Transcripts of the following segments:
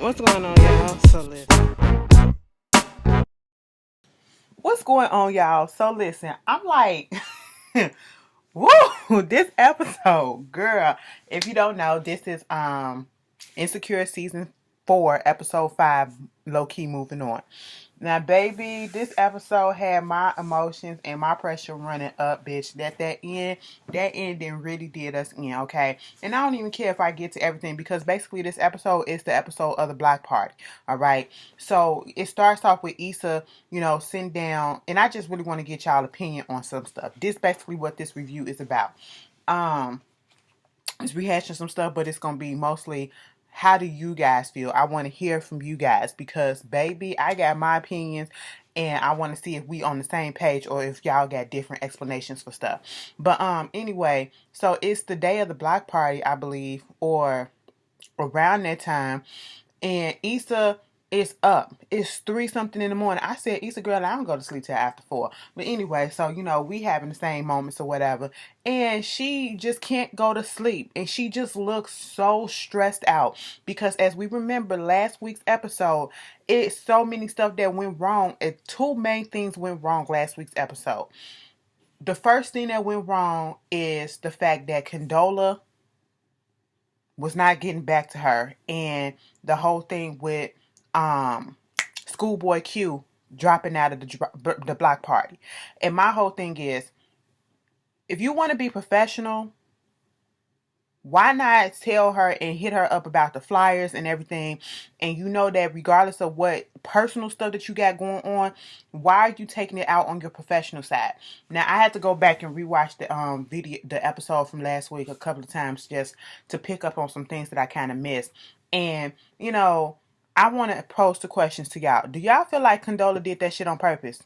What's going on, y'all? So listen. What's going on, y'all? So listen, I'm like, woo, this episode, girl. If you don't know, this is Insecure season 4, episode 5, Lowkey moving on. Now, baby, this episode had my emotions and my pressure running up, bitch. That ending really did us in, okay? And I don't even care if I get to everything because basically this episode is the episode of the Black Party, all right? So it starts off with Issa, sitting down, and I just really want to get y'all opinion on some stuff. This basically what this review is about. Um, it's rehashing some stuff, but it's gonna be mostly how do you guys feel? I want to hear from you guys because baby, I got my opinions and I want to see if we on the same page or if y'all got different explanations for stuff. But anyway, so it's the day of the block party, I believe, or around that time, and Issa is up. It's 3 something in the morning. I said, Issa, girl, I don't go to sleep till after 4. But anyway, so we having the same moments or whatever. And she just can't go to sleep. And she just looks so stressed out. Because as we remember last week's episode, it's so many stuff that went wrong. And 2 main things went wrong last week's episode. The first thing that went wrong is the fact that Condola was not getting back to her, and the whole thing with Schoolboy Q dropping out of the block party. And my whole thing is, if you want to be professional, why not tell her and hit her up about the flyers and everything? And you know that regardless of what personal stuff that you got going on, why are you taking it out on your professional side? Now I had to go back and rewatch the episode from last week a couple of times just to pick up on some things that I kind of missed. And I want to pose the questions to y'all. Do y'all feel like Condola did that shit on purpose?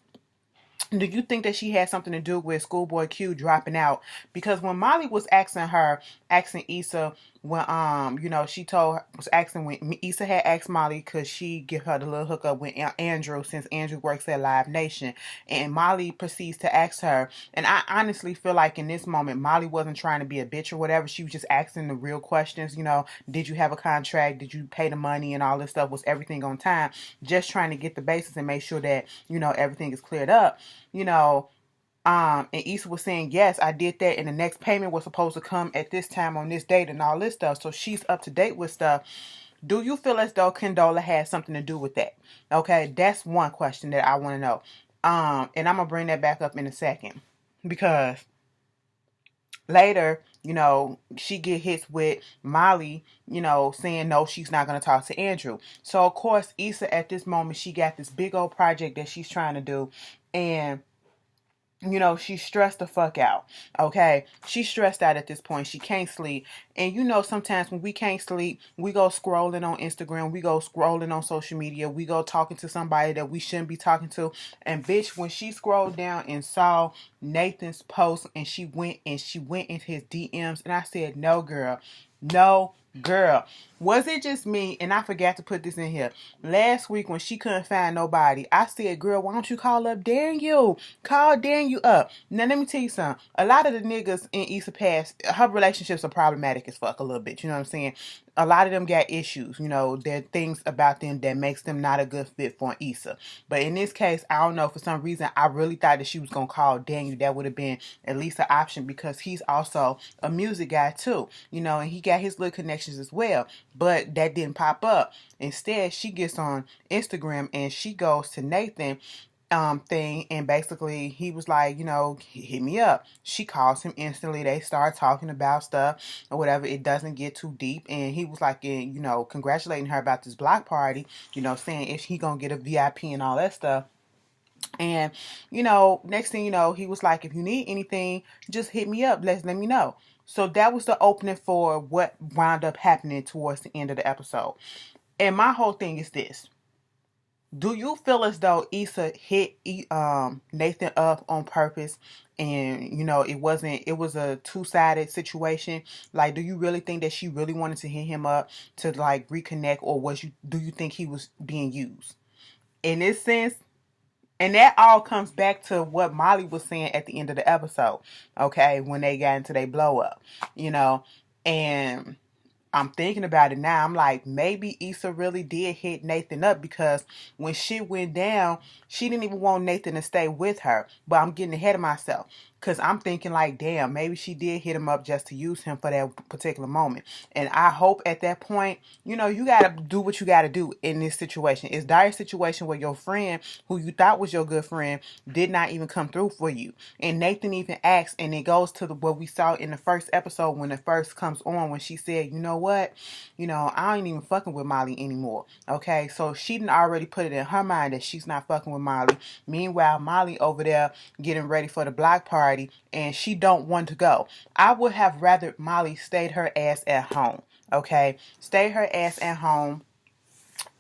Do you think that she had something to do with Schoolboy Q dropping out? Because when Molly was asking Issa, when she was asking when Issa had asked Molly, could she give her the little hookup with Andrew, since Andrew works at Live Nation, and Molly proceeds to ask her, and I honestly feel like in this moment Molly wasn't trying to be a bitch or whatever. She was just asking the real questions. Did you have a contract? Did you pay the money and all this stuff? Was everything on time? Just trying to get the basis and make sure that everything is cleared up. And Issa was saying, yes, I did that, and the next payment was supposed to come at this time on this date and all this stuff. So she's up to date with stuff. Do you feel as though Condola had something to do with that? Okay, that's one question that I want to know. And I'm gonna bring that back up in a second because later, she get hits with Molly, saying no, she's not gonna talk to Andrew. So of course, Issa at this moment, she got this big old project that she's trying to do, and she's stressed the fuck out. Okay. She's stressed out at this point. She can't sleep. And sometimes when we can't sleep, we go scrolling on Instagram, we go scrolling on social media, we go talking to somebody that we shouldn't be talking to. And bitch, when she scrolled down and saw Nathan's post and she went into his DMs, and I said, no, girl. No, girl. Was it just me? And I forgot to put this in here. Last week when she couldn't find nobody, I said, girl, why don't you call up Daniel? Call Daniel up. Now let me tell you something. A lot of the niggas in Issa past, her relationships are problematic as fuck a little bit. You know what I'm saying? A lot of them got issues. There are things about them that makes them not a good fit for Issa. But in this case, I don't know, for some reason, I really thought that she was going to call Daniel. That would have been at least an option because he's also a music guy too. And he got his little connections as well. But that didn't pop up. Instead, she gets on Instagram and she goes to Nathan thing, and basically he was like, hit me up. She calls him instantly. They start talking about stuff or whatever. It doesn't get too deep, and he was like, congratulating her about this block party, saying if he gonna get a VIP and all that stuff. And next thing you know, he was like, if you need anything, just hit me up. Let me know. So that was the opening for what wound up happening towards the end of the episode. And my whole thing is this. Do you feel as though Issa hit Nathan up on purpose, and it was a two-sided situation? Like, do you really think that she really wanted to hit him up to like reconnect, or do you think he was being used in this sense? And that all comes back to what Molly was saying at the end of the episode, okay, when they got into their blow up, and I'm thinking about it now. I'm like, maybe Issa really did hit Nathan up, because when shit went down, she didn't even want Nathan to stay with her. But I'm getting ahead of myself, because I'm thinking like, damn, maybe she did hit him up just to use him for that particular moment. And I hope at that point, you know, you got to do what you got to do in this situation. It's dire situation where your friend, who you thought was your good friend, did not even come through for you. And Nathan even asked, and it goes to what we saw in the first episode when it first comes on, when she said, you know what, you know, I ain't even fucking with Molly anymore. Okay, so she done already put it in her mind that she's not fucking with Molly. Meanwhile, Molly over there getting ready for the block party, and she don't want to go. I would have rather Molly stayed her ass at home. Okay, stay her ass at home.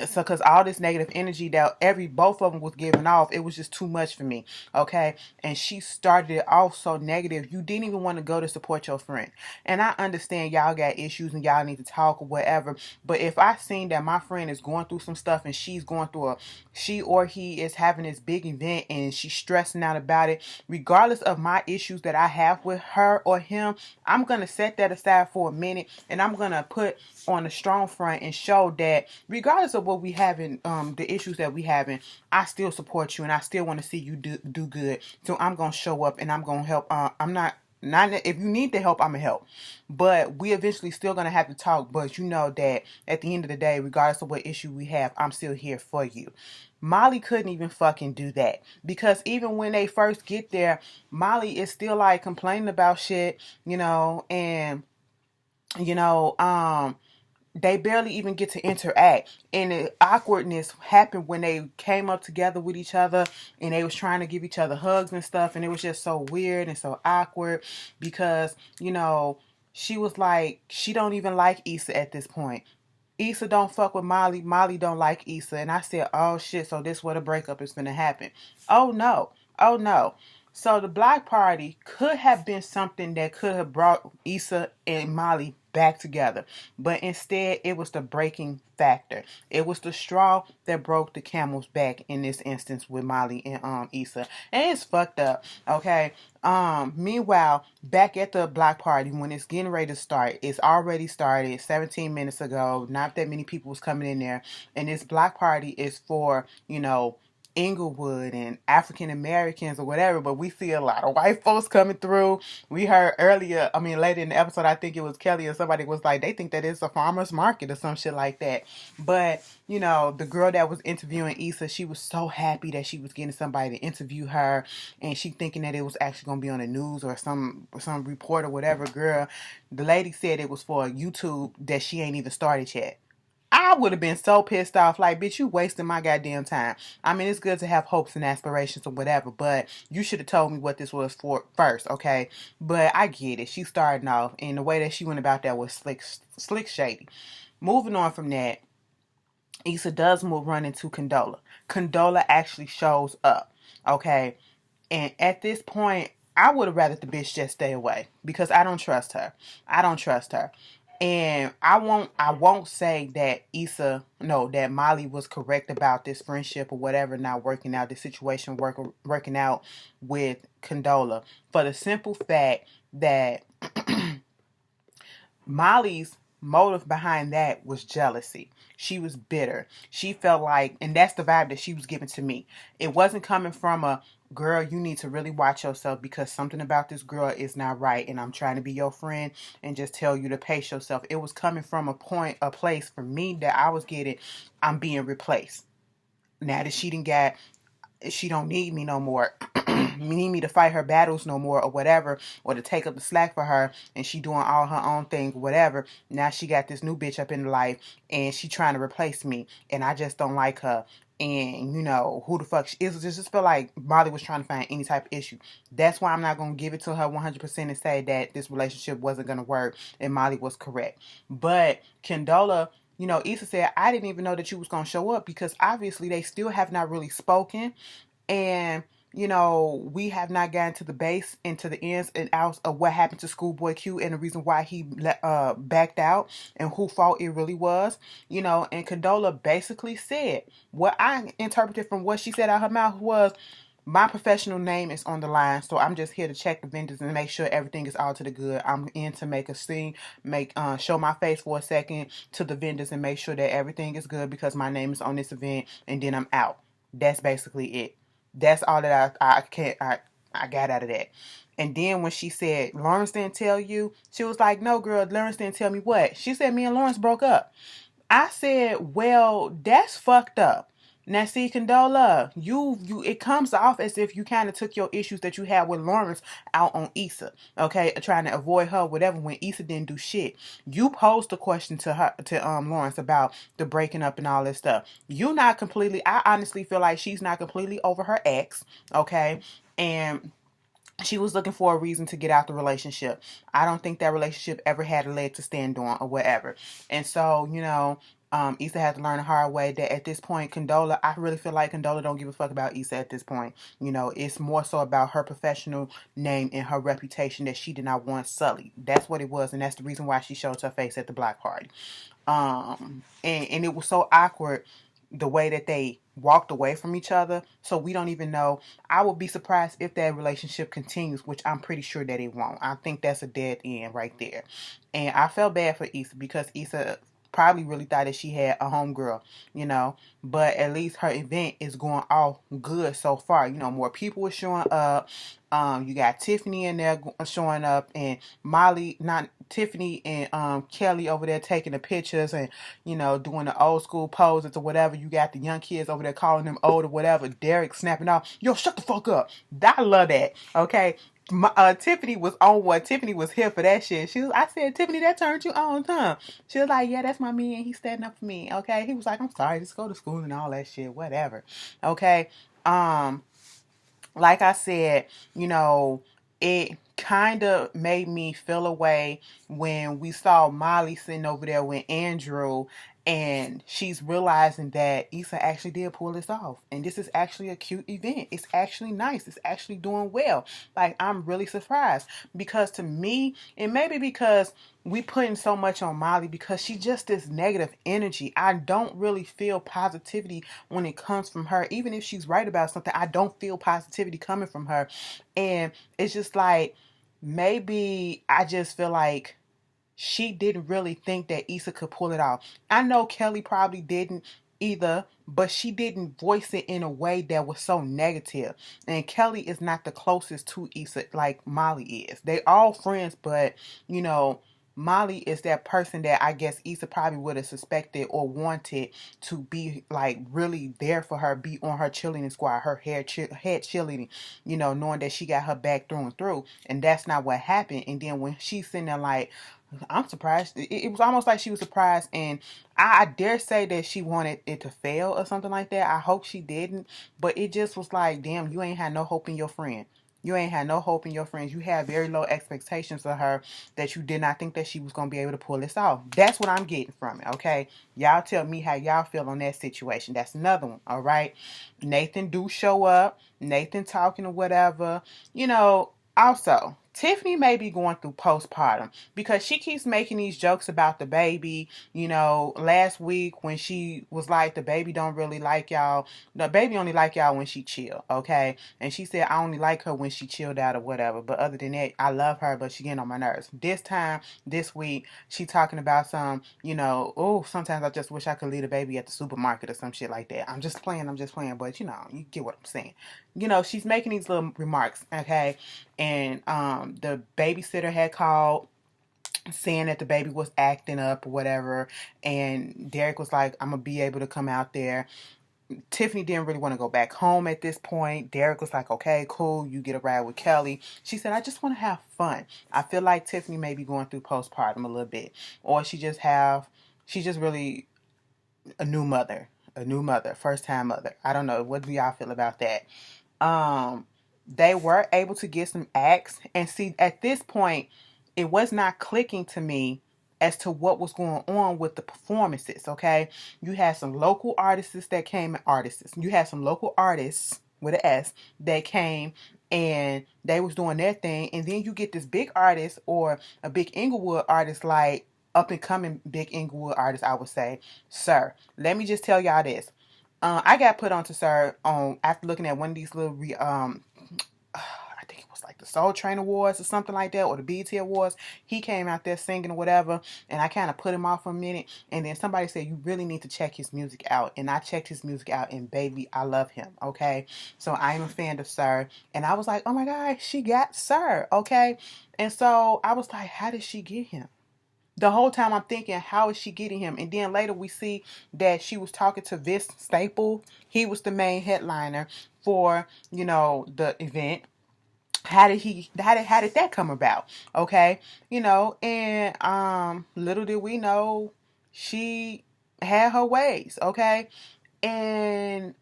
So, because all this negative energy that both of them was giving off, it was just too much for me. Okay, and she started it off so negative. You didn't even want to go to support your friend. And I understand y'all got issues and y'all need to talk or whatever, but if I seen that my friend is going through some stuff, and she or he is having this big event, and she's stressing out about it, regardless of my issues that I have with her or him, I'm gonna set that aside for a minute, and I'm gonna put on a strong front and show that regardless of what we having, the issues that we having, I still support you, and I still want to see you do good. So I'm gonna show up, and I'm gonna help. I'm not if you need the help, I'm gonna help. But we eventually still gonna have to talk. But you know that at the end of the day, regardless of what issue we have, I'm still here for you. Molly couldn't even fucking do that, because even when they first get there, Molly is still like complaining about shit, you know, and you know, they barely even get to interact, and the awkwardness happened when they came up together with each other, and they was trying to give each other hugs and stuff, and it was just so weird and so awkward, because you know, she was like, she don't even like Issa at this point. Issa don't fuck with Molly. Molly don't like Issa. And I said, oh shit, so this where the breakup is gonna happen. Oh no. Oh no. So the block party could have been something that could have brought Issa and Molly back together. But instead, it was the breaking factor. It was the straw that broke the camel's back in this instance with Molly and Issa. And it's fucked up. Okay. Meanwhile, back at the block party, when it's getting ready to start, it's already started 17 minutes ago. Not that many people was coming in there. And this block party is for, you know, Inglewood and African Americans or whatever, but we see a lot of white folks coming through. We heard earlier, I mean later in the episode, I think it was Kelly or somebody was like, they think that it's a farmer's market or some shit like that. But you know, the girl that was interviewing Issa, she was so happy that she was getting somebody to interview her, and she thinking that it was actually gonna be on the news or some report or whatever. Girl, the lady said it was for YouTube that she ain't even started yet. I would have been so pissed off, like, bitch, you wasting my goddamn time. I mean, it's good to have hopes and aspirations or whatever, but you should have told me what this was for first, okay? But I get it. She's starting off, and the way that she went about that was slick shady. Moving on from that, Issa does run into Condola. Condola actually shows up, okay? And at this point, I would have rather the bitch just stay away, because I don't trust her. I don't trust her. And I won't say that that Molly was correct about this friendship or whatever not working out, the situation working out with Condola, for the simple fact that Molly's motive behind that was jealousy. She was bitter. She felt like, and that's the vibe that she was giving to me. It wasn't coming from a, girl, you need to really watch yourself because something about this girl is not right, and I'm trying to be your friend and just tell you to pace yourself. It was coming from a place for me that I was getting, I'm being replaced. Now that she don't need me no more, need me to fight her battles no more or whatever, or to take up the slack for her, and she doing all her own thing, whatever. Now she got this new bitch up in life, and she trying to replace me, and I just don't like her. And you know who the fuck she is. Just feel like Molly was trying to find any type of issue. That's why I'm not gonna give it to her 100% and say that this relationship wasn't gonna work and Molly was correct. But Condola, you know, Issa said, I didn't even know that you was gonna show up, because obviously they still have not really spoken. And you know, we have not gotten to the base and to the ins and outs of what happened to Schoolboy Q and the reason why he backed out and who fault it really was. You know, and Condola basically said, what I interpreted from what she said out her mouth was, my professional name is on the line, so I'm just here to check the vendors and make sure everything is all to the good. I'm in to make a scene, show my face for a second to the vendors and make sure that everything is good because my name is on this event, and then I'm out. That's basically it. That's all that I got out of that. And then when she said, Lawrence didn't tell you, she was like, no, girl, Lawrence didn't tell me what? She said, me and Lawrence broke up. I said, well, that's fucked up. Now, see, Condola, it comes off as if you kind of took your issues that you had with Lawrence out on Issa, okay, trying to avoid her, whatever. When Issa didn't do shit, you posed the question to her, to Lawrence about the breaking up and all this stuff. You not completely. I honestly feel like she's not completely over her ex, okay, and she was looking for a reason to get out the relationship. I don't think that relationship ever had a leg to stand on or whatever. And so, Issa had to learn the hard way that at this point, Condola, I really feel like Condola don't give a fuck about Issa at this point. It's more so about her professional name and her reputation that she did not want sullied. That's what it was, and that's the reason why she showed her face at the block party. And it was so awkward the way that they walked away from each other. So we don't even know. I would be surprised if that relationship continues, which I'm pretty sure that it won't. I think that's a dead end right there. And I felt bad for Issa because Issa probably really thought that she had a homegirl, but at least her event is going off good so far. More people are showing up. You got Tiffany in there showing up, and Molly, not Tiffany, and Kelly over there taking the pictures and doing the old school poses or whatever. You got the young kids over there calling them old or whatever. Derek snapping off, yo, shut the fuck up. I love that. Okay. Tiffany was on one. Tiffany was here for that shit. I said, Tiffany, that turned you on, huh? She was like, yeah, that's my man. He's standing up for me. Okay. He was like, I'm sorry, just go to school and all that shit, whatever. Okay. Like I said, it kind of made me feel away when we saw Molly sitting over there with Andrew, and she's realizing that Issa actually did pull this off. And this is actually a cute event. It's actually nice. It's actually doing well. Like, I'm really surprised. Because to me, it may be because we putting so much on Molly because she's just this negative energy. I don't really feel positivity when it comes from her. Even if she's right about something, I don't feel positivity coming from her. And it's just like, maybe I just feel like she didn't really think that Issa could pull it off. I know Kelly probably didn't either, but she didn't voice it in a way that was so negative. And Kelly is not the closest to Issa like Molly is. They all friends, but Molly is that person that I guess Issa probably would have suspected or wanted to be like really there for her, be on her cheerleading squad, her head cheerleading, knowing that she got her back through and through. And that's not what happened. And then when she's sitting there like, I'm surprised. It was almost like she was surprised, and I dare say that she wanted it to fail or something like that. I hope she didn't, but it just was like, damn, you ain't had no hope in your friend. You ain't had no hope in your friends. You had very low expectations of her that you did not think that she was going to be able to pull this off. That's what I'm getting from it, okay? Y'all tell me how y'all feel on that situation. That's another one, all right? Nathan do show up. Nathan talking or whatever. Also, Tiffany may be going through postpartum because she keeps making these jokes about the baby. Last week when she was like, the baby don't really like y'all. The baby only like y'all when she chill, okay? And she said, I only like her when she chilled out or whatever. But other than that, I love her, but she getting on my nerves. This week, she talking about some, oh, sometimes I just wish I could leave the baby at the supermarket or some shit like that. I'm just playing, but you get what I'm saying. She's making these little remarks, okay? And the babysitter had called saying that the baby was acting up or whatever, and Derek was like, I'm gonna be able to come out there. Tiffany didn't really want to go back home at this point. Derek was like, okay, cool, you get a ride with Kelly. She said, I just want to have fun. I feel like Tiffany may be going through postpartum a little bit, or she's just really a new mother, first time mother. I don't know. What do y'all feel about that? They were able to get some acts, and see, at this point, it was not clicking to me as to what was going on with the performances, okay? You had some local artists that came, you had some local artists with an S that came, and they was doing their thing, and then you get this big artist or a big Inglewood artist, like up and coming big Inglewood artist, I would say. Sir, let me just tell y'all this. I got put onto Sir on after looking at one of these little I think it was like the Soul Train Awards or something like that, or the BET Awards. He came out there singing or whatever, and I kind of put him off for a minute. And then somebody said, you really need to check his music out. And I checked his music out, and baby, I love him, okay? So I am a fan of Sir. And I was like, oh my God, she got Sir, okay? And so I was like, how did she get him? The whole time I'm thinking, how is she getting him? And then later we see that she was talking to Vince Staple. He was the main headliner for, the event. How did that come about? Okay. And little did we know she had her ways, okay? And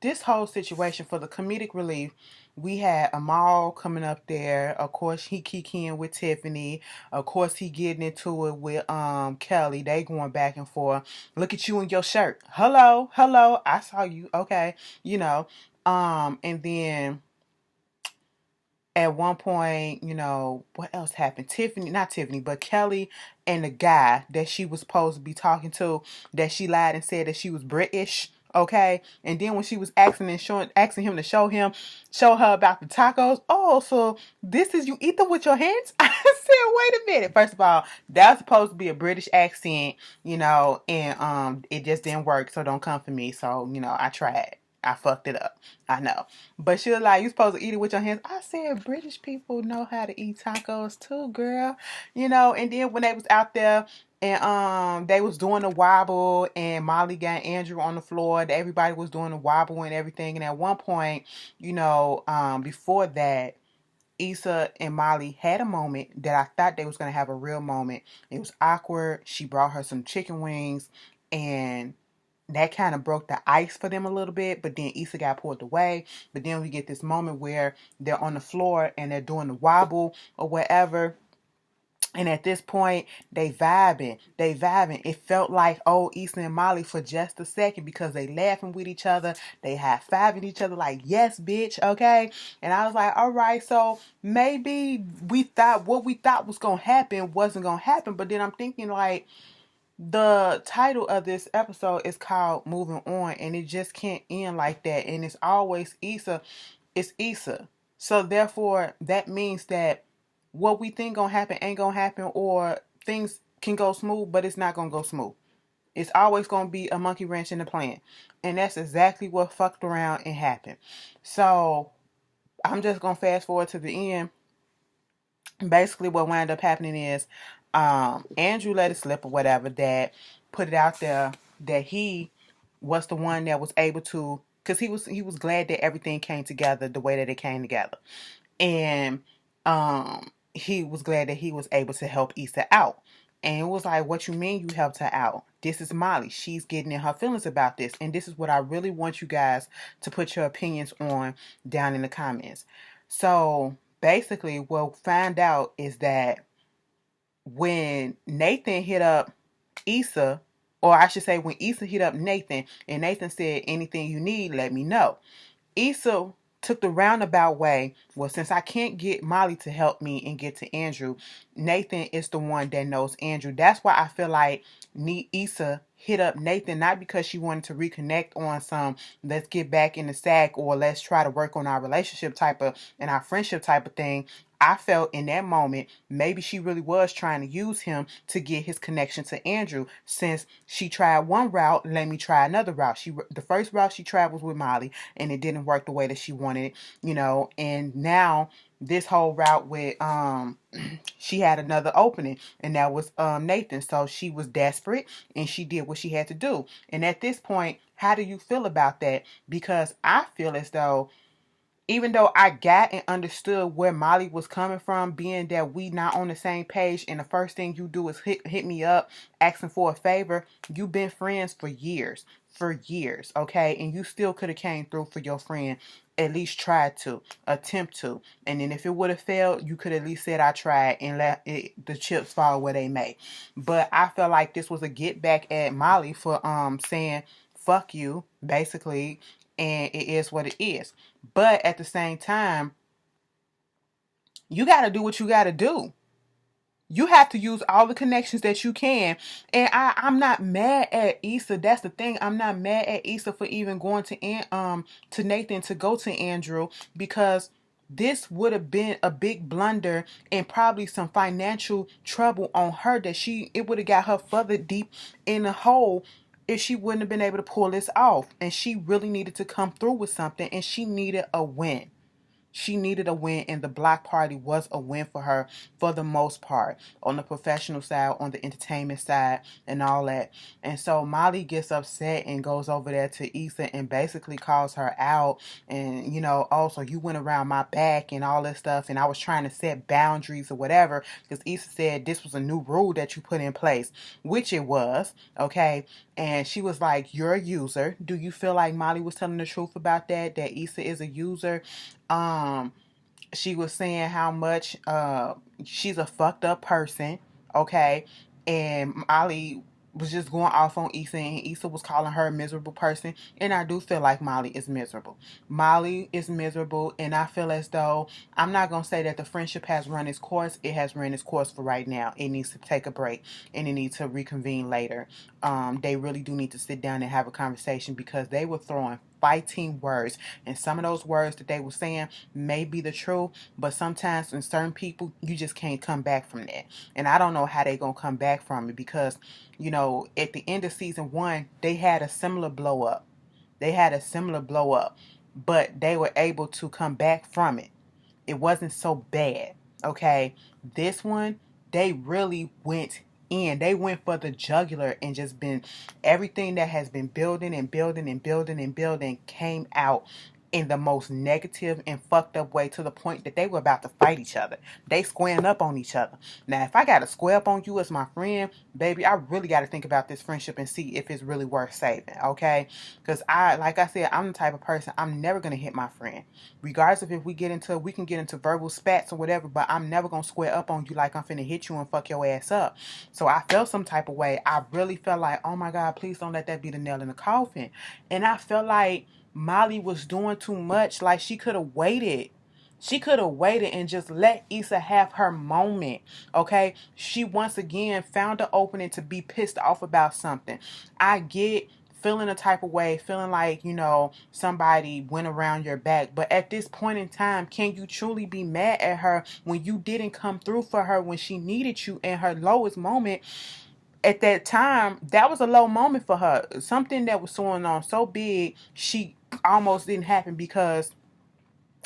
this whole situation, for the comedic relief, we had Amal coming up there. Of course, he kicking with Tiffany. Of course, he getting into it with Kelly. They going back and forth. Look at you in your shirt. Hello, hello. I saw you. Okay, and then at one point, what else happened? Not Tiffany, but Kelly and the guy that she was supposed to be talking to, that she lied and said that she was British. Okay. And then when she was asking him to show her about the tacos. Oh, so this is, you eat them with your hands? I said, wait a minute. First of all, that was supposed to be a British accent, and it just didn't work. So don't come for me. So, I tried. I fucked it up. I know. But she was like, you supposed to eat it with your hands. I said, British people know how to eat tacos too, girl. And then when they was out there and they was doing the wobble and Molly got Andrew on the floor, everybody was doing the wobble and everything. And at one point, before that, Issa and Molly had a moment that I thought they was going to have a real moment. It was awkward. She brought her some chicken wings, and that kind of broke the ice for them a little bit, but then Issa got pulled away. But then we get this moment where they're on the floor and they're doing the wobble or whatever. And at this point, they vibing. It felt like old Issa and Molly for just a second, because they laughing with each other. They high-fiving each other like, yes, bitch, okay? And I was like, all right, so maybe what we thought was going to happen wasn't going to happen. But then I'm thinking, like, the title of this episode is called Moving On, and it just can't end like that. And it's always Issa. It's Issa. So therefore, that means that what we think gonna happen ain't gonna happen, or things can go smooth, but it's not gonna go smooth. It's always gonna be a monkey wrench in the plan. And that's exactly what fucked around and happened. So I'm just gonna fast forward to the end. Basically what wound up happening is Andrew let it slip or whatever, that put it out there that he was the one that was able to, because he was glad that everything came together the way that it came together. And he was glad that he was able to help Issa out. And it was like, what you mean you helped her out? This is Molly. She's getting in her feelings about this. And this is what I really want you guys to put your opinions on down in the comments. So basically what we'll find out is that when Nathan hit up Issa, or I should say when Issa hit up Nathan, and Nathan said, anything you need, let me know. Issa took the roundabout way. Well, since I can't get Molly to help me and get to Andrew, Nathan is the one that knows Andrew. That's why I feel like Issa hit up Nathan, not because she wanted to reconnect on some let's get back in the sack or let's try to work on our relationship type of and our friendship type of thing. I felt in that moment, maybe she really was trying to use him to get his connection to Andrew. Since she tried one route, let me try another route. The first route she tried was with Molly, and it didn't work the way that she wanted it, and now this whole route with she had another opening, and that was Nathan. So she was desperate and she did what she had to do. And at this point, how do you feel about that? Because I feel as though, even though I got and understood where Molly was coming from, being that we not on the same page, and the first thing you do is hit me up asking for a favor, you've been friends for years, okay? And you still could have came through for your friend, at least tried to, attempt to. And then if it would have failed, you could at least said I tried and let the chips fall where they may. But I felt like this was a get back at Molly for saying fuck you, basically, and it is what it is. But at the same time, you got to do what you got to do. You have to use all the connections that you can. And I'm not mad at Issa. That's the thing. I'm not mad at Issa for even going to Nathan to go to Andrew, because this would have been a big blunder and probably some financial trouble on her, that it would have got her further deep in the hole if she wouldn't have been able to pull this off. And she really needed to come through with something, and she needed a win. She needed a win, and the block party was a win for her for the most part, on the professional side, on the entertainment side, and all that. And so Molly gets upset and goes over there to Issa and basically calls her out. And, oh, so you went around my back and all this stuff, and I was trying to set boundaries or whatever, because Issa said this was a new rule that you put in place, which it was, okay? And she was like, you're a user. Do you feel like Molly was telling the truth about that Issa is a user? She was saying how much she's a fucked up person, okay? And Molly was just going off on Issa, and Issa was calling her a miserable person. And I do feel like Molly is miserable. Molly is miserable, and I feel as though, I'm not going to say that the friendship has run its course. It has run its course for right now. It needs to take a break, and it needs to reconvene later. They really do need to sit down and have a conversation, because they were throwing fighting words, and some of those words that they were saying may be the truth, but sometimes in certain people you just can't come back from that. And I don't know how they gonna come back from it, because at the end of season 1 they had a similar blow up. But they were able to come back from it. It wasn't so bad, okay? This one, they really went in. They went for the jugular, and just been, everything that has been building and building and building and building came out in the most negative and fucked up way, to the point that they were about to fight each other. They squaring up on each other. Now, if I got to square up on you as my friend, baby, I really got to think about this friendship and see if it's really worth saving, okay? Because like I said, I'm the type of person, I'm never going to hit my friend. Regardless of if we can get into verbal spats or whatever, but I'm never going to square up on you like I'm finna hit you and fuck your ass up. So I felt some type of way. I really felt like, oh my God, please don't let that be the nail in the coffin. And I felt like Molly was doing too much. Like, she could have waited. She could have waited and just let Issa have her moment, okay? She once again found an opening to be pissed off about something. I get feeling a type of way, feeling like, somebody went around your back. But at this point in time, can you truly be mad at her when you didn't come through for her when she needed you in her lowest moment? At that time, that was a low moment for her. Something that was going on so big, she almost didn't happen because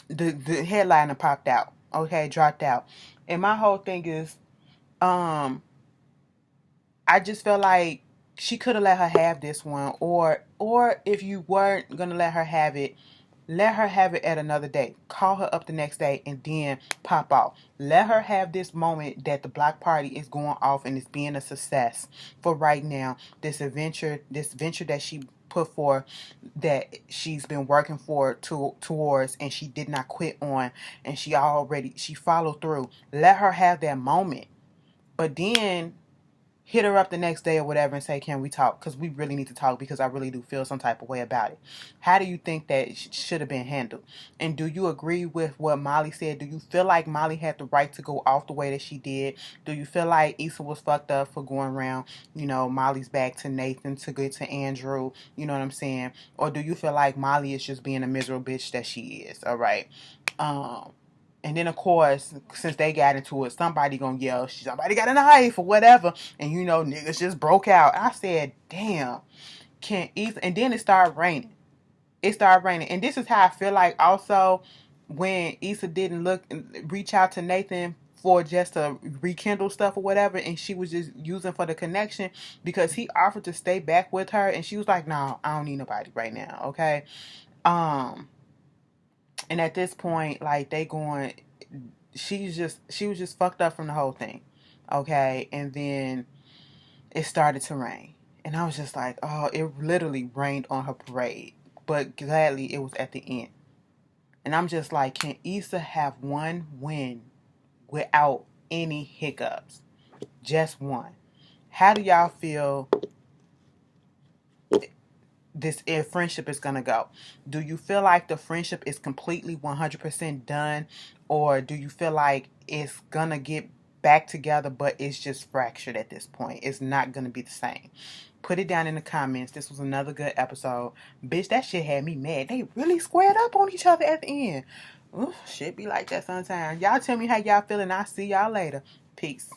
the headliner popped out, okay, dropped out. And my whole thing is, I just felt like she could have let her have this one, or if you weren't gonna let her have it at another day. Call her up the next day and then pop off. Let her have this moment that the block party is going off and it's being a success for right now. This venture that she put forth, that she's been working towards, and she did not quit on, and she followed through. Let her have that moment. But then hit her up the next day or whatever and say, can we talk? Because we really need to talk, because I really do feel some type of way about it. How do you think that should have been handled? And do you agree with what Molly said? Do you feel like Molly had the right to go off the way that she did? Do you feel like Issa was fucked up for going around, Molly's back to Nathan to get to Andrew? You know what I'm saying? Or do you feel like Molly is just being a miserable bitch that she is? All right. And then, of course, since they got into it, somebody gonna yell, somebody got a knife or whatever. And, niggas just broke out. I said, damn, can't Issa. And then it started raining. And this is how I feel like also when Issa didn't reach out to Nathan for just to rekindle stuff or whatever, and she was just using for the connection, because he offered to stay back with her, and she was like, no, I don't need nobody right now, okay? And at this point, like, she was just fucked up from the whole thing, okay? And then it started to rain, and I was just like, oh, it literally rained on her parade, but gladly it was at the end. And I'm just like, can Issa have one win without any hiccups? Just one. How do y'all feel this friendship is gonna go? Do you feel like the friendship is completely 100% done, or do you feel like it's gonna get back together, but it's just fractured at this point. It's not going to be the same. Put it down in the comments. This was another good episode. Bitch, that shit had me mad. They really squared up on each other at the end. Ooh, shit be like that sometimes. Y'all tell me how y'all feeling. I'll see y'all later. Peace.